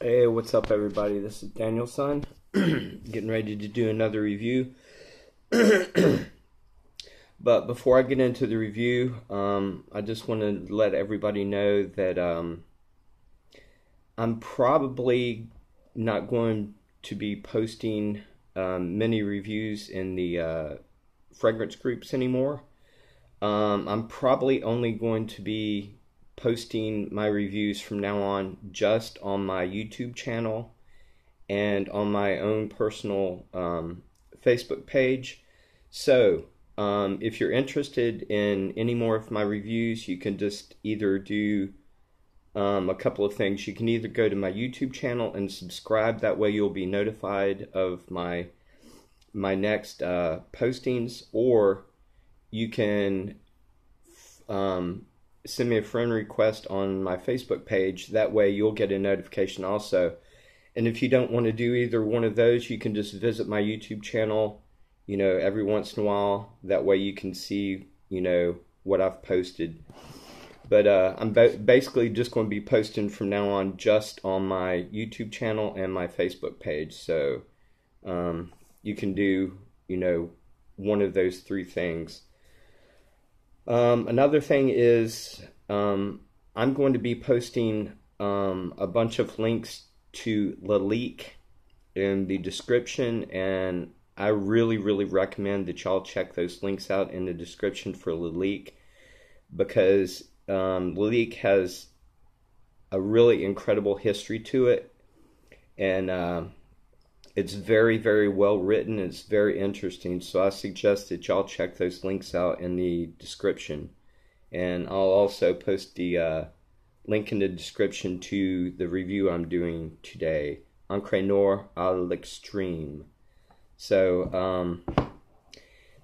Hey, what's up, everybody? This is Daniel's son, getting ready to do another review. But before I get into the review, I just want to let everybody know that I'm probably not going to be posting many reviews in the fragrance groups anymore. I'm probably only going to be posting my reviews from now on just on my YouTube channel and on my own personal Facebook page. So if you're interested in any more of my reviews, you can just either do a couple of things. You can either go to my YouTube channel and subscribe. That way you'll be notified of my next postings, or you can send me a friend request on my Facebook page. That way you'll get a notification also. And if you don't want to do either one of those, you can just visit my YouTube channel, every once in a while. That way you can see, what I've posted. But I'm basically just going to be posting from now on just on my YouTube channel and my Facebook page. So you can do, one of those three things. Another thing is I'm going to be posting a bunch of links to Lalique in the description, and I really recommend that y'all check those links out in the description for Lalique, because Lalique has a really incredible history to it, and it's very well written. It's very interesting, so I suggest that y'all check those links out in the description. And I'll also post the link in the description to the review I'm doing today, Encre Noire à l'extrême. So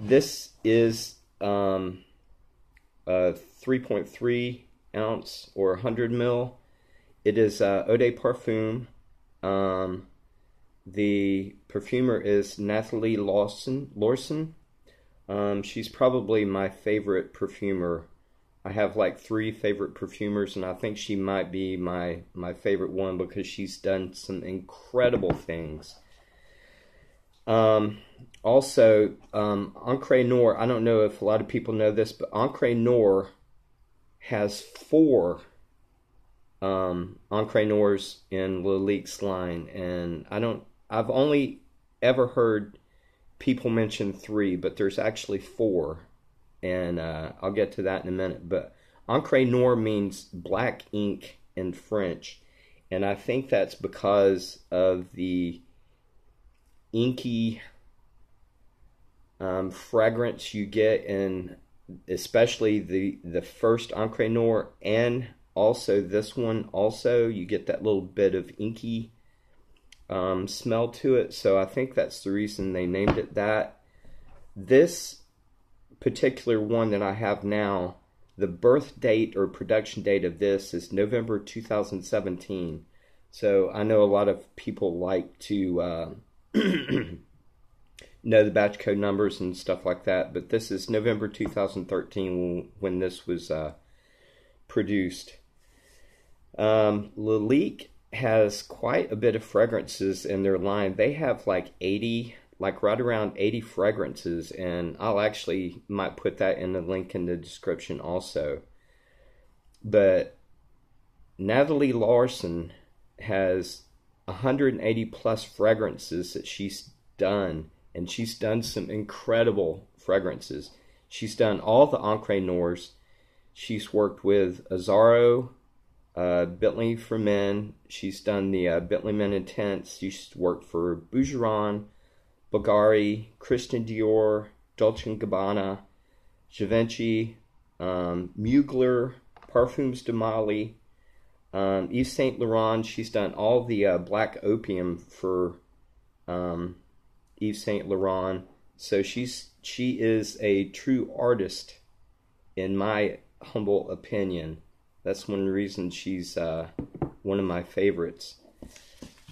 this is a 3.3 ounce or 100 ml. It is Eau de Parfum. The perfumer is Nathalie Lorson. She's probably my favorite perfumer. I have like 3 favorite perfumers, and I think she might be my favorite one because she's done some incredible things. Also, Encre Noire, I don't know if a lot of people know this, but Encre Noire has 4 Encre Noirs in Lalique's line, and I've only ever heard people mention 3, but there's actually 4, and I'll get to that in a minute. But Encre Noire means black ink in French, and I think that's because of the inky fragrance you get in especially the first Encre Noire, and also this one. Also, you get that little bit of inky smell to it, so I think that's the reason they named it that. This particular one that I have now, the birth date or production date of this is November 2017. So I know a lot of people like to know the batch code numbers and stuff like that, but this is November 2013 when this was produced. Lalique has quite a bit of fragrances in their line. They have like right around 80 fragrances, and I'll actually might put that in the link in the description also. But Nathalie Larson has 180 plus fragrances that she's done, and she's done some incredible fragrances. She's done all the Encre Noirs. She's worked with Azzaro, Bentley for Men. She's done the Bentley Men Intense. She's worked for Boucheron, Bulgari, Christian Dior, Dolce & Gabbana, Givenchy, Mugler, Parfums de Mali, Yves Saint Laurent. She's done all the Black Opium for Yves Saint Laurent. So she is a true artist, in my humble opinion. That's one reason she's one of my favorites.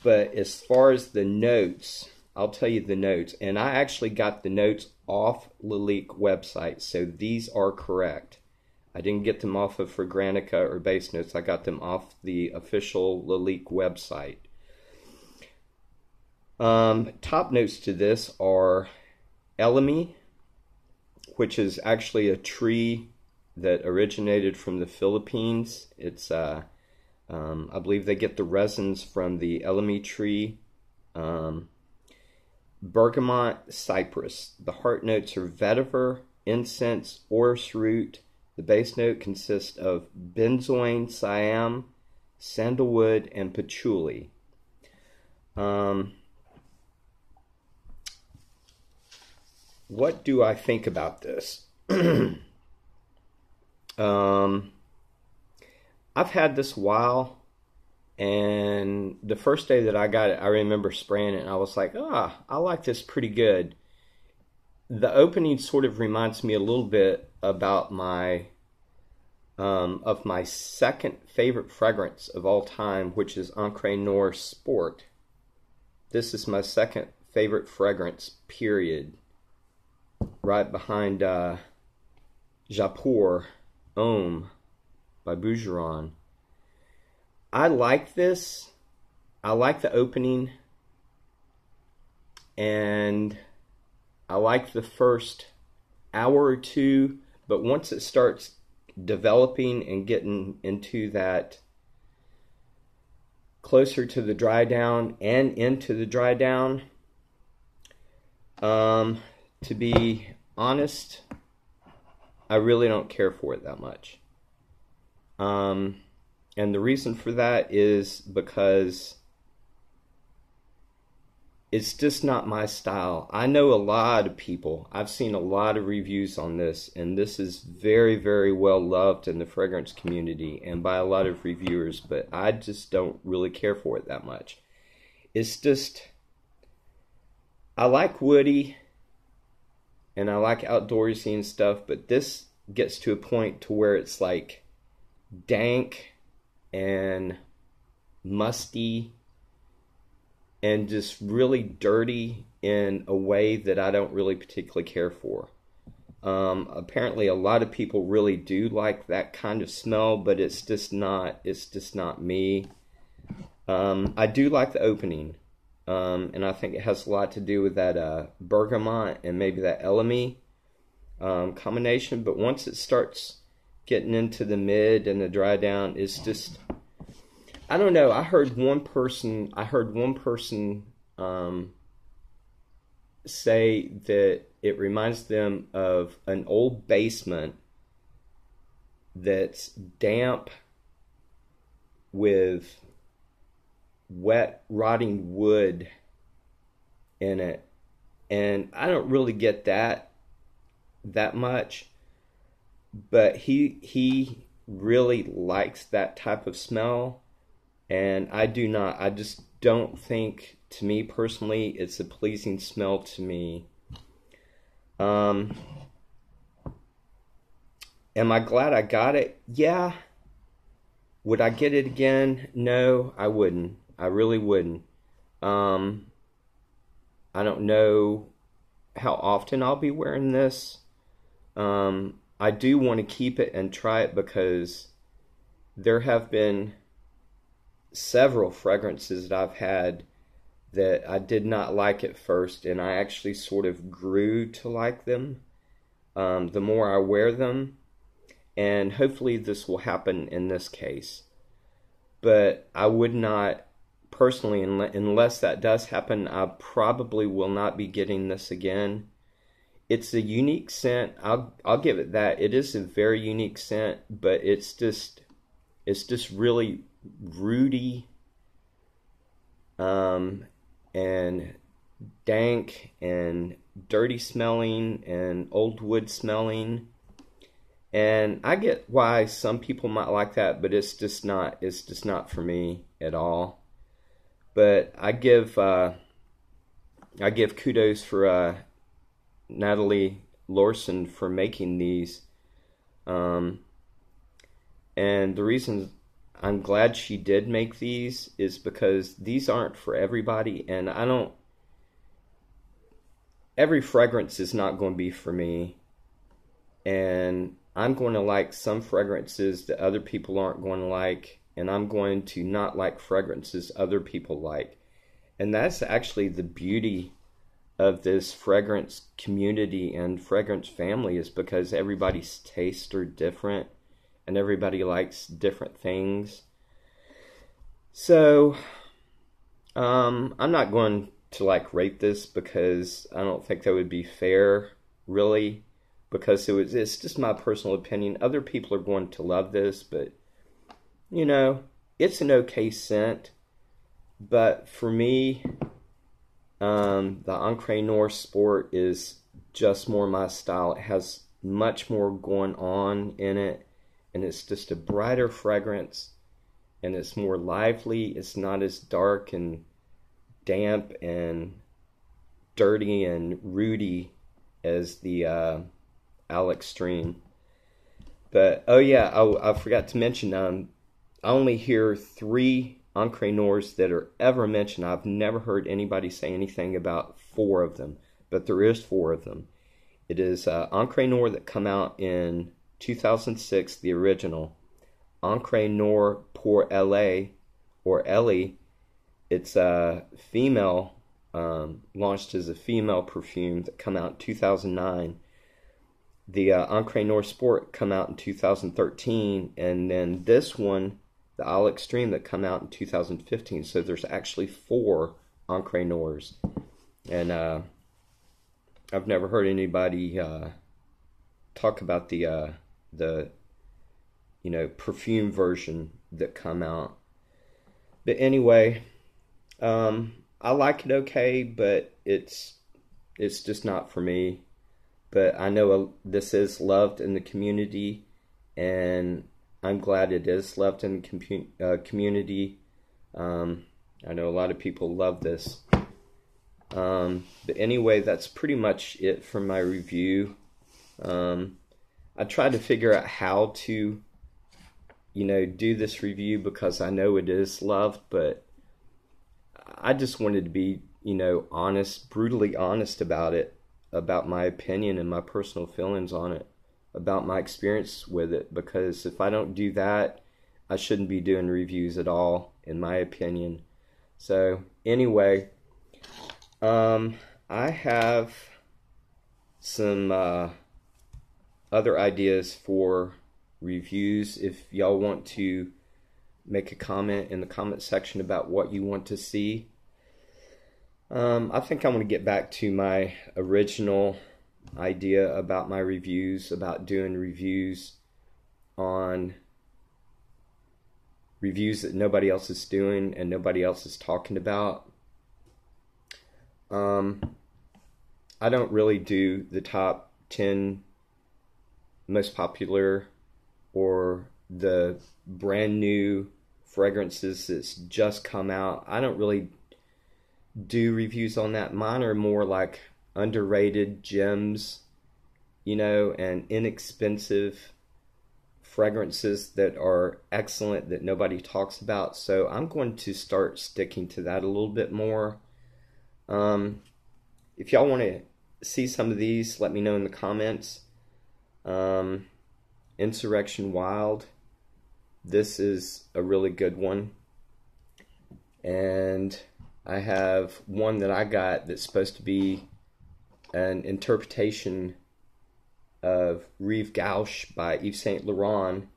But as far as the notes, I'll tell you the notes. And I actually got the notes off Lalique website, so these are correct. I didn't get them off of Fragrantica or Base Notes. I got them off the official Lalique website. Top notes to this are elemi, which is actually a tree that originated from the Philippines. It's I believe they get the resins from the elemi tree. Bergamot, cypress. The heart notes are vetiver, incense, orris root. The base note consists of benzoin, siam, sandalwood, and patchouli. What do I think about this? I've had this a while, and the first day that I got it, I remember spraying it, and I was like, I like this pretty good. The opening sort of reminds me a little bit about my second favorite fragrance of all time, which is Encre Noire Sport. This is my second favorite fragrance, period. Right behind Japur Homme by Bougeron. I like this. I like the opening. And I like the first hour or two. But once it starts developing and getting into that closer to the dry down and into the dry down, to be honest, I really don't care for it that much. And the reason for that is because it's just not my style. I know a lot of people. I've seen a lot of reviews on this, and this is very, very well loved in the fragrance community and by a lot of reviewers, but I just don't really care for it that much. It's just, I like woody and I like outdoorsy and stuff, but this gets to a point to where it's like dank and musty and just really dirty in a way that I don't really particularly care for. Apparently a lot of people really do like that kind of smell, but it's just not me. I do like the opening, and I think it has a lot to do with that bergamot and maybe that elemi combination, but once it starts getting into the mid and the dry down, it's just, I don't know. I heard one person say that it reminds them of an old basement that's damp with wet, rotting wood in it. And I don't really get that much, but he really likes that type of smell, and I do not. I just don't think, to me personally, it's a pleasing smell to me. Am I glad I got it? Yeah. Would I get it again? No, I wouldn't. I really wouldn't. I don't know how often I'll be wearing this. I do want to keep it and try it because there have been several fragrances that I've had that I did not like at first, and I actually sort of grew to like them the more I wear them, and hopefully this will happen in this case. But I would not, personally, unless that does happen, I probably will not be getting this again. It's a unique scent. I'll give it that. It is a very unique scent, but it's just really rooty, and dank and dirty smelling and old wood smelling. And I get why some people might like that, but it's just not for me at all. But I give kudos for Natalie Lorson for making these, and the reason I'm glad she did make these is because these aren't for everybody, and every fragrance is not going to be for me, and I'm going to like some fragrances that other people aren't going to like, and I'm going to not like fragrances other people like. And that's actually the beauty of this fragrance community and fragrance family, is because everybody's tastes are different and everybody likes different things. So I'm not going to like rate this, because I don't think that would be fair, really, because it's just my personal opinion. Other people are going to love this, but you know, it's an okay scent. But for me, the Encre Noire Sport is just more my style. It has much more going on in it, and it's just a brighter fragrance, and it's more lively. It's not as dark and damp and dirty and rooty as the Al Extreme. But oh yeah, I forgot to mention, I only hear 3 Encre Noirs that are ever mentioned. I've never heard anybody say anything about 4 of them, but there is 4 of them. It is Encre Noire that come out in 2006, the original. Encre Noire pour LA, or Ellie. It's a female, launched as a female perfume, that come out in 2009. The Encre Noire Sport come out in 2013, and then this one, the Al Extreme, that come out in 2015. So there's actually 4 Encre Noirs, and I've never heard anybody talk about the perfume version that come out. But anyway, I like it okay, but it's just not for me. But I know this is loved in the community, and I'm glad it is loved in the community. I know a lot of people love this. But anyway, that's pretty much it for my review. I tried to figure out how to, do this review, because I know it is loved, but I just wanted to be, honest, brutally honest about it, about my opinion and my personal feelings on it, about my experience with it, because if I don't do that, I shouldn't be doing reviews at all, in my opinion. So anyway, I have some other ideas for reviews. If y'all want to make a comment in the comment section about what you want to see. I think I'm going to get back to my original idea about my reviews, about doing reviews on reviews that nobody else is doing and nobody else is talking about. I don't really do the top 10 most popular or the brand new fragrances that's just come out. I don't really do reviews on that. Mine are more like underrated gems, and inexpensive fragrances that are excellent that nobody talks about. So I'm going to start sticking to that a little bit more. If y'all want to see some of these, let me know in the comments. Insurrection Wild, this is a really good one. And I have one that I got that's supposed to be an interpretation of Rive Gauche by Yves Saint Laurent.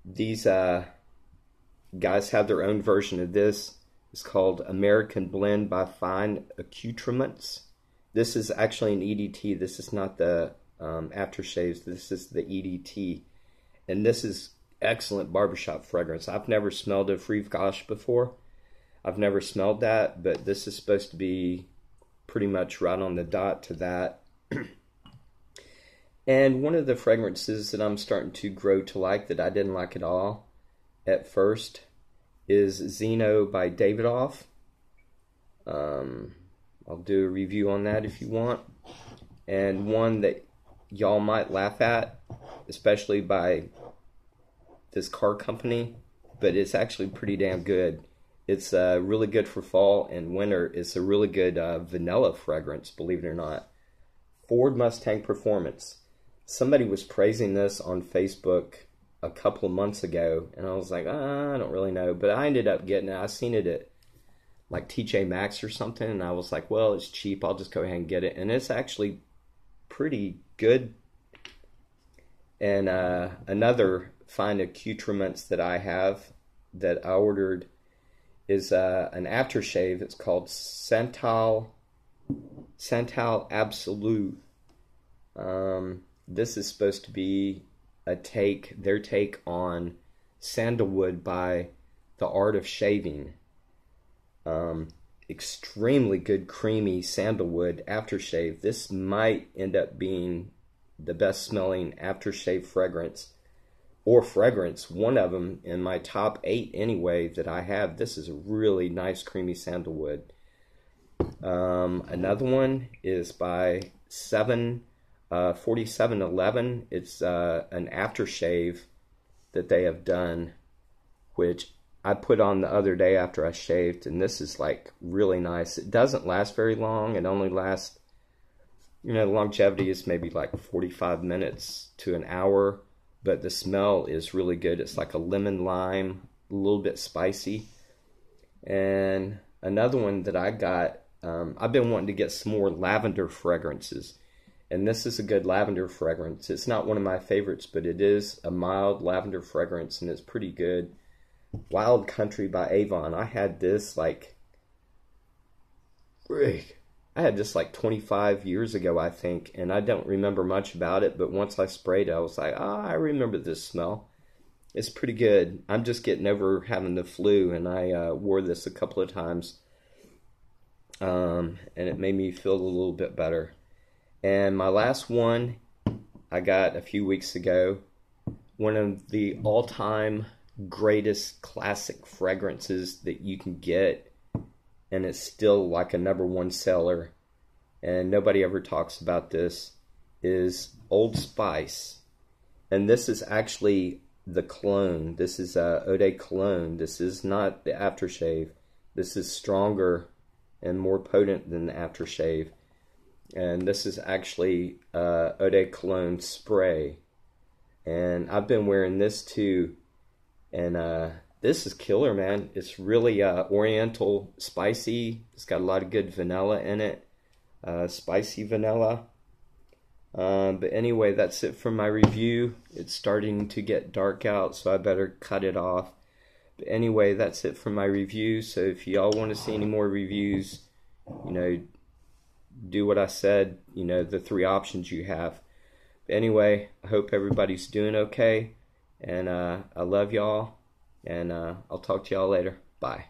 These guys have their own version of this. It's called American Blend by Fine Accoutrements. This is actually an EDT. This is not the aftershaves. This is the EDT. And this is excellent barbershop fragrance. I've never smelled a Rive Gauche before. I've never smelled that, but this is supposed to be pretty much right on the dot to that. And one of the fragrances that I'm starting to grow to like, that I didn't like at all at first, is Zeno by Davidoff. I'll do a review on that if you want. And one that y'all might laugh at, especially by this car company, but it's actually pretty damn good. It's really good for fall and winter. It's a really good vanilla fragrance, believe it or not. Ford Mustang Performance. Somebody was praising this on Facebook a couple of months ago, and I was like, I don't really know. But I ended up getting it. I seen it at like TJ Maxx or something, and I was like, well, it's cheap, I'll just go ahead and get it, and it's actually pretty good. And another fine accoutrements that I have that I ordered is an aftershave. It's called Santal Absolute. This is supposed to be their take on sandalwood by the art of shaving. Extremely good creamy sandalwood aftershave. This might end up being the best smelling aftershave fragrance, one of them in my top 8 anyway that I have. This is a really nice creamy sandalwood. Another one is by 4711. It's an aftershave that they have done, which I put on the other day after I shaved, and this is like really nice. It doesn't last very long. It only lasts, the longevity is maybe like 45 minutes to an hour, but the smell is really good. It's like a lemon lime, a little bit spicy. And another one that I got, I've been wanting to get some more lavender fragrances, and this is a good lavender fragrance. It's not one of my favorites, but it is a mild lavender fragrance, and it's pretty good. Wild Country by Avon. I had this like 25 years ago, I think, and I don't remember much about it, but once I sprayed it, I was like, I remember this smell. It's pretty good. I'm just getting over having the flu, and I wore this a couple of times, and it made me feel a little bit better. And my last one I got a few weeks ago, one of the all-time greatest classic fragrances that you can get, and it's still like a #1 seller, and nobody ever talks about this, is Old Spice. And this is actually the cologne. This is Eau de Cologne. This is not the aftershave. This is stronger and more potent than the aftershave. And this is actually Eau de Cologne spray. And I've been wearing this too. And this is killer, man. It's really oriental, spicy. It's got a lot of good vanilla in it. Spicy vanilla. But anyway, that's it for my review. It's starting to get dark out, so I better cut it off. But anyway, that's it for my review. So if y'all want to see any more reviews, do what I said, the 3 options you have. But anyway, I hope everybody's doing okay. And I love y'all, and I'll talk to y'all later. Bye.